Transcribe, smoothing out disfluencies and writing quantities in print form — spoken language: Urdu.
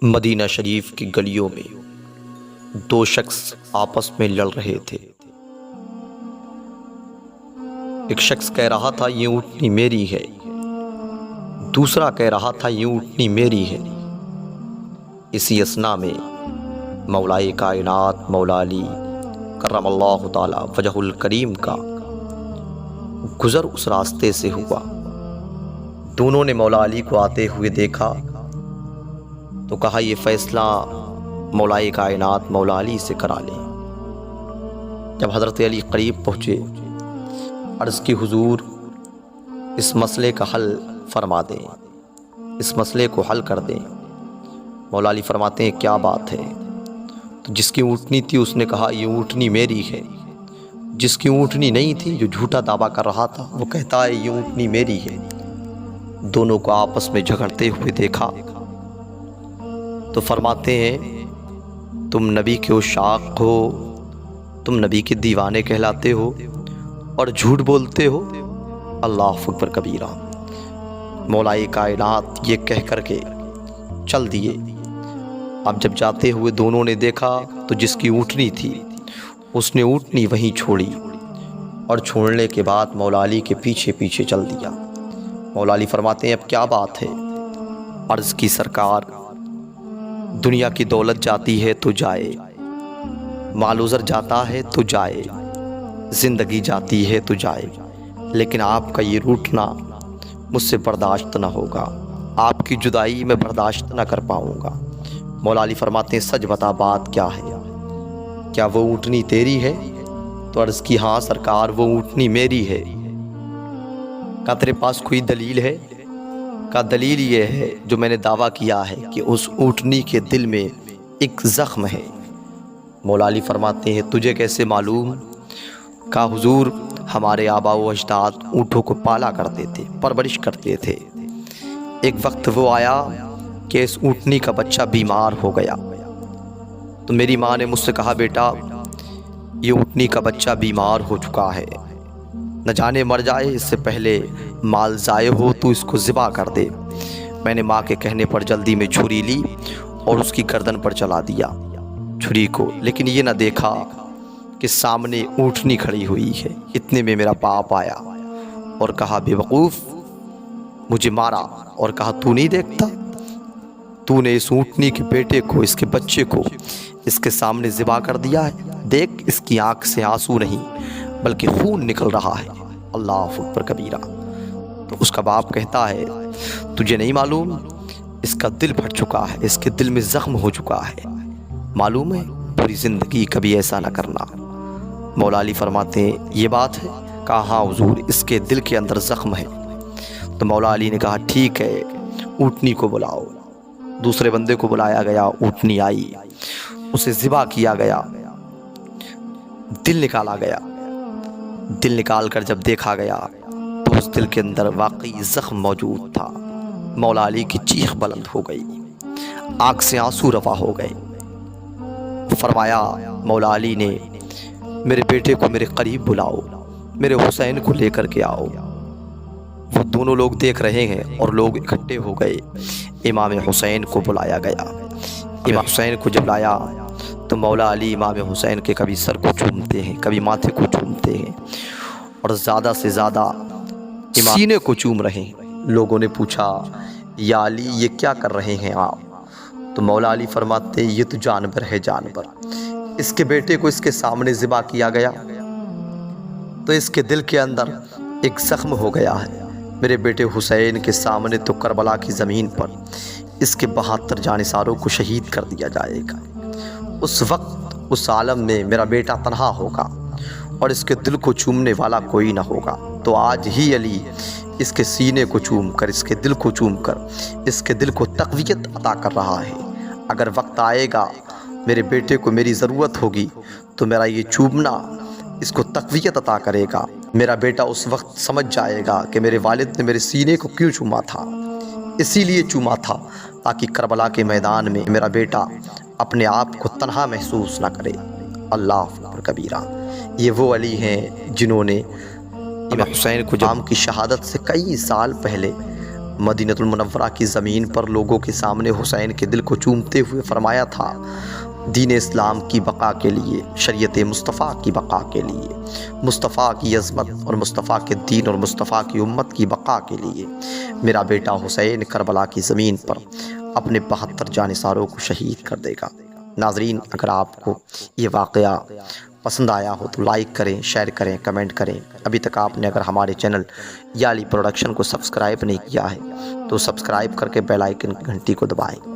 مدینہ شریف کی گلیوں میں دو شخص آپس میں لڑ رہے تھے۔ ایک شخص کہہ رہا تھا یہ اونٹنی میری ہے، دوسرا کہہ رہا تھا یہ اونٹنی میری ہے۔ اسی اثنا میں مولائے کائنات مولا علی کرم اللہ تعالی وجہ الکریم کا گزر اس راستے سے ہوا۔ دونوں نے مولا علی کو آتے ہوئے دیکھا تو کہا یہ فیصلہ مولائے کائنات مولا علی سے کرا لیں۔ جب حضرت علی قریب پہنچے، عرض کی حضور اس مسئلے کا حل فرما دیں، اس مسئلے کو حل کر دیں۔ مولا علی فرماتے ہیں کیا بات ہے؟ تو جس کی اونٹنی تھی اس نے کہا یہ اونٹنی میری ہے، جس کی اونٹنی نہیں تھی جو جھوٹا دعویٰ کر رہا تھا وہ کہتا ہے یہ اونٹنی میری ہے۔ دونوں کو آپس میں جھگڑتے ہوئے دیکھا تو فرماتے ہیں تم نبی کے عشاق ہو، تم نبی کے دیوانے کہلاتے ہو اور جھوٹ بولتے ہو، اللہ اکبر کبیرہ۔ مولائے کائنات یہ کہہ کر کے چل دیے۔ اب جب جاتے ہوئے دونوں نے دیکھا تو جس کی اونٹنی تھی اس نے اونٹنی وہیں چھوڑی اور چھوڑنے کے بعد مولا علی کے پیچھے پیچھے چل دیا۔ مولا علی فرماتے ہیں اب کیا بات ہے؟ عرض کی سرکار دنیا کی دولت جاتی ہے تو جائے، مال و زر جاتا ہے تو جائے، زندگی جاتی ہے تو جائے، لیکن آپ کا یہ روٹنا مجھ سے برداشت نہ ہوگا، آپ کی جدائی میں برداشت نہ کر پاؤں گا۔ مولا علی فرماتے ہیں سچ بتا بات کیا ہے؟ کیا وہ اونٹنی تیری ہے؟ تو عرض کی ہاں سرکار وہ اونٹنی میری ہے۔ کہا تیرے پاس کوئی دلیل ہے؟ کا دلیل یہ ہے جو میں نے دعویٰ کیا ہے کہ اس اونٹنی کے دل میں ایک زخم ہے۔ مولا علی فرماتے ہیں تجھے کیسے معلوم؟ کہا حضور ہمارے آباء و اجداد اونٹوں کو پالا کرتے تھے، پرورش کرتے تھے۔ ایک وقت وہ آیا کہ اس اونٹنی کا بچہ بیمار ہو گیا تو میری ماں نے مجھ سے کہا بیٹا یہ اونٹنی کا بچہ بیمار ہو چکا ہے، نہ جانے مر جائے اس سے پہلے مال ضائع ہو تو اس کو ذبح کر دے۔ میں نے ماں کے کہنے پر جلدی میں چھری لی اور اس کی گردن پر چلا دیا چھری کو، لیکن یہ نہ دیکھا کہ سامنے اونٹنی کھڑی ہوئی ہے۔ اتنے میں میرا باپ آیا اور کہا بے وقوف، مجھے مارا اور کہا تو نہیں دیکھتا؟ تو نے اس اونٹنی کے بیٹے کو، اس کے بچے کو اس کے سامنے ذبح کر دیا ہے، دیکھ اس کی آنکھ سے آنسو نہیں بلکہ خون نکل رہا ہے، اللہ اکبر کبیرہ۔ تو اس کا باپ کہتا ہے تجھے نہیں معلوم اس کا دل پھٹ چکا ہے، اس کے دل میں زخم ہو چکا ہے، معلوم ہے پوری زندگی کبھی ایسا نہ کرنا۔ مولا علی فرماتے ہیں یہ بات ہے؟ کہا ہاں حضور اس کے دل کے اندر زخم ہے۔ تو مولا علی نے کہا ٹھیک ہے اونٹنی کو بلاؤ۔ دوسرے بندے کو بلایا گیا، اونٹنی آئی، اسے ذبح کیا گیا، دل نکالا گیا۔ دل نکال کر جب دیکھا گیا تو اس دل کے اندر واقعی زخم موجود تھا۔ مولا علی کی چیخ بلند ہو گئی، آنکھ سے آنسو روا ہو گئے۔ فرمایا مولا علی نے میرے بیٹے کو میرے قریب بلاؤ، میرے حسین کو لے کر کے آؤ۔ وہ دونوں لوگ دیکھ رہے ہیں اور لوگ اکٹھے ہو گئے۔ امام حسین کو بلایا گیا۔ امام حسین کو جب لایا تو مولا علی امام حسین کے کبھی سر کو چومتے ہیں، کبھی ماتھے کو چومتے ہیں اور زیادہ سے زیادہ سینے کو چوم رہے ہیں۔ لوگوں نے پوچھا یا علی یہ کیا کر رہے ہیں آپ؟ تو مولا علی فرماتے یہ تو جانور ہے، جانور۔ اس کے بیٹے کو اس کے سامنے ذبح کیا گیا تو اس کے دل کے اندر ایک زخم ہو گیا ہے۔ میرے بیٹے حسین کے سامنے تو کربلا کی زمین پر اس کے 72 جانثاروں کو شہید کر دیا جائے گا۔ اس وقت اس عالم میں میرا بیٹا تنہا ہوگا اور اس کے دل کو چومنے والا کوئی نہ ہوگا۔ تو آج ہی علی اس کے سینے کو چوم کر، اس کے دل کو چوم کر اس کے دل کو تقویت عطا کر رہا ہے۔ اگر وقت آئے گا میرے بیٹے کو میری ضرورت ہوگی تو میرا یہ چومنا اس کو تقویت عطا کرے گا۔ میرا بیٹا اس وقت سمجھ جائے گا کہ میرے والد نے میرے سینے کو کیوں چوما تھا، اسی لیے چوما تھا تاکہ کربلا کے میدان میں میرا بیٹا اپنے آپ کو تنہا محسوس نہ کرے، اللہ اکبر کبیرہ۔ یہ وہ علی ہیں جنہوں نے امام حسین کو جام کی شہادت سے کئی سال پہلے مدینہ المنورہ کی زمین پر لوگوں کے سامنے حسین کے دل کو چومتے ہوئے فرمایا تھا، دین اسلام کی بقا کے لیے، شریعت مصطفیٰ کی بقا کے لیے، مصطفیٰ کی عظمت اور مصطفیٰ کے دین اور مصطفیٰ کی امت کی بقا کے لیے میرا بیٹا حسین کربلا کی زمین پر اپنے 72 جانثاروں کو شہید کر دے گا۔ ناظرین، اگر آپ کو یہ واقعہ پسند آیا ہو تو لائک کریں، شیئر کریں، کمنٹ کریں۔ ابھی تک آپ نے اگر ہمارے چینل یالی پروڈکشن کو سبسکرائب نہیں کیا ہے تو سبسکرائب کر کے بیل آئیکن گھنٹی کو دبائیں۔